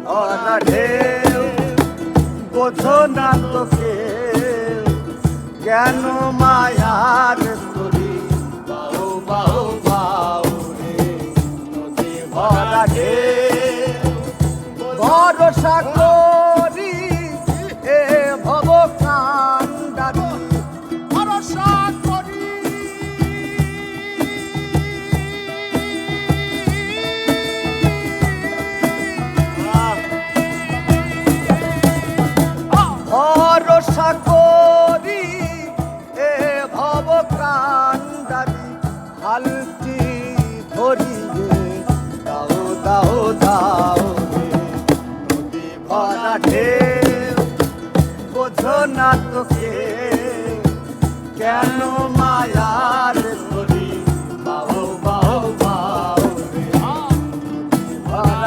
ভরা ঢেউ বোঝো না তোকে কেন মায়ার তরি বাউ বাউ বাউ রে নদী ভরা ঢেউ ভরসা করি এ ভব কান্ডারি ভরসা করি ভরসা করি এ ভব কান্ডারি হালটি ধরিয়ে দাও দাও দাও